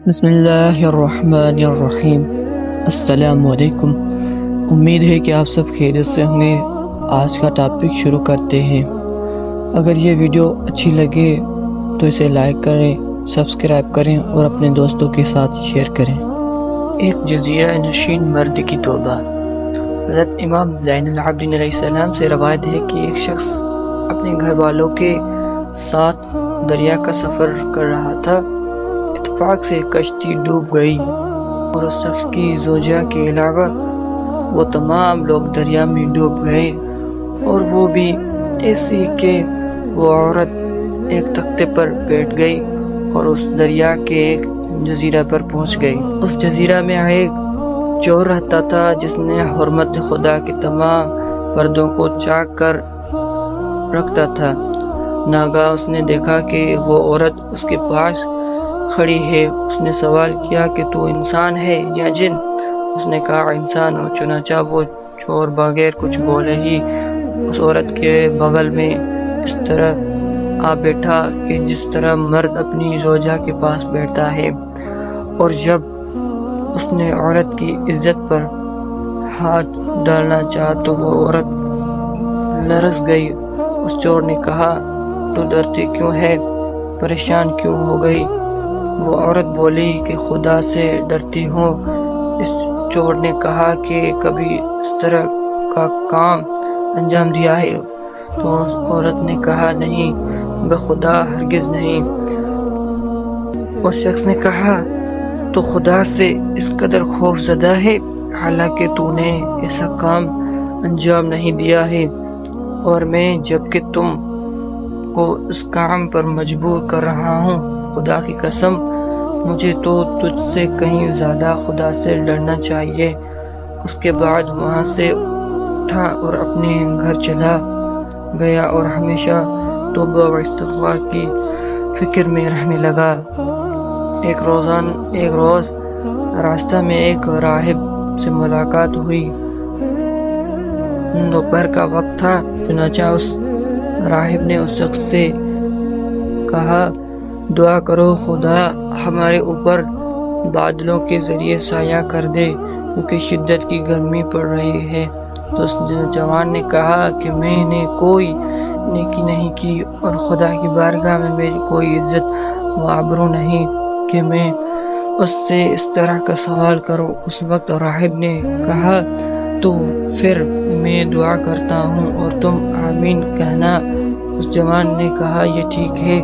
بسم اللہ الرحمن الرحیم۔ السلام علیکم۔ امید ہے کہ آپ سب خیریت سے ہوں گے۔ آج کا ٹاپک شروع کرتے ہیں۔ اگر یہ ویڈیو اچھی لگے تو اسے لائک کریں، سبسکرائب کریں اور اپنے دوستوں کے ساتھ شیئر کریں۔ ایک جزیرہ نشین مرد کی توبہ۔ حضرت امام زین العابدین علیہ السلام سے روایت ہے کہ ایک شخص اپنے گھر والوں کے ساتھ دریا کا سفر کر رہا تھا۔ اتفاق سے کشتی ڈوب گئی اور اس شخص کی زوجہ کے علاوہ وہ تمام لوگ دریا میں ڈوب گئے، اور وہ بھی ایسی کہ وہ عورت ایک تختے پر بیٹھ گئی اور اس دریا کے ایک جزیرہ پر پہنچ گئی۔ اس جزیرہ میں ایک چور رہتا تھا جس نے حرمت خدا کے تمام پردوں کو چاک کر رکھتا تھا۔ ناگہاں اس نے دیکھا کہ وہ عورت اس کے پاس کھڑی ہے۔ اس نے سوال کیا کہ تو انسان ہے یا جن؟ اس نے کہا انسان ہو۔ چنانچہ وہ چور بغیر کچھ بولے ہی اس عورت کے بغل میں اس طرح آ بیٹھا کہ جس طرح مرد اپنی زوجہ کے پاس بیٹھتا ہے، اور جب اس نے عورت کی عزت پر ہاتھ ڈالنا چاہا تو وہ عورت لرز گئی۔ اس چور نے کہا تو ڈرتی کیوں ہے، پریشان کیوں ہو گئی؟ وہ عورت بولی کہ خدا سے ڈرتی ہوں۔ اس چور نے کہا کہ کبھی اس طرح کا کام انجام دیا ہے؟ تو اس عورت نے کہا نہیں، بخدا ہرگز نہیں۔ اس شخص نے کہا تو خدا سے اس قدر خوف زدہ ہے حالانکہ تو نے ایسا کام انجام نہیں دیا ہے، اور میں جبکہ تم کو اس کام پر مجبور کر رہا ہوں، خدا کی قسم مجھے تو تجھ سے کہیں زیادہ خدا سے ڈرنا چاہیے۔ اس کے بعد وہاں سے اٹھا اور اپنے گھر چلا گیا اور ہمیشہ توبہ و استغفار کی فکر میں رہنے لگا۔ ایک روز راستہ میں ایک راہب سے ملاقات ہوئی۔ دوپہر کا وقت تھا، چنانچہ اس راہب نے اس شخص سے کہا دعا کرو خدا ہمارے اوپر بادلوں کے ذریعے سایہ کر دے کیونکہ شدت کی گرمی پڑ رہی ہے۔ تو اس جوان نے کہا کہ میں نے کوئی نیکی نہیں کی اور خدا کی بارگاہ میں میری کوئی عزت و آبرو نہیں کہ میں اس سے اس طرح کا سوال کروں۔ اس وقت راہب نے کہا تو پھر میں دعا کرتا ہوں اور تم آمین کہنا۔ اس جوان نے کہا یہ ٹھیک ہے۔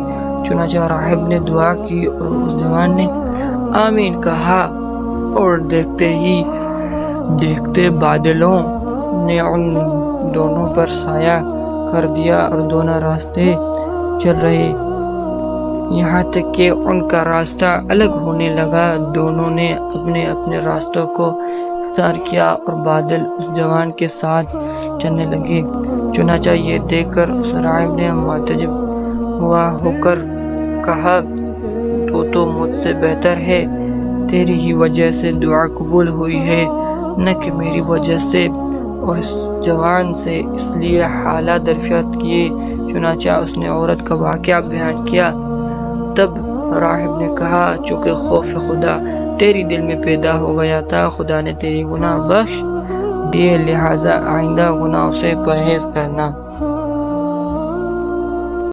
چنانچہ راہب نے دعا کی اور اس جوان نے آمین کہا، اور دیکھتے بادلوں نے ان دونوں پر سایہ کر دیا اور دونوں راستے چل رہے، یہاں تک کہ ان کا راستہ الگ ہونے لگا۔ دونوں نے اپنے اپنے راستوں کو اختیار کیا اور بادل اس جوان کے ساتھ چلنے لگے۔ چنانچہ یہ دیکھ کر اس راہب نے معتجب ہوا ہو کر کہا تو مجھ سے بہتر ہے، تیری ہی وجہ سے دعا قبول ہوئی ہے نہ کہ میری وجہ سے۔ اور اس جوان سے اس لیے حالات دریافت کیے۔ چنانچہ اس نے عورت کا واقعہ بیان کیا۔ تب راہب نے کہا چونکہ خوف خدا تیری دل میں پیدا ہو گیا تھا، خدا نے تیری گناہ بخش دیے، لہٰذا آئندہ گناہوں سے پرہیز کرنا۔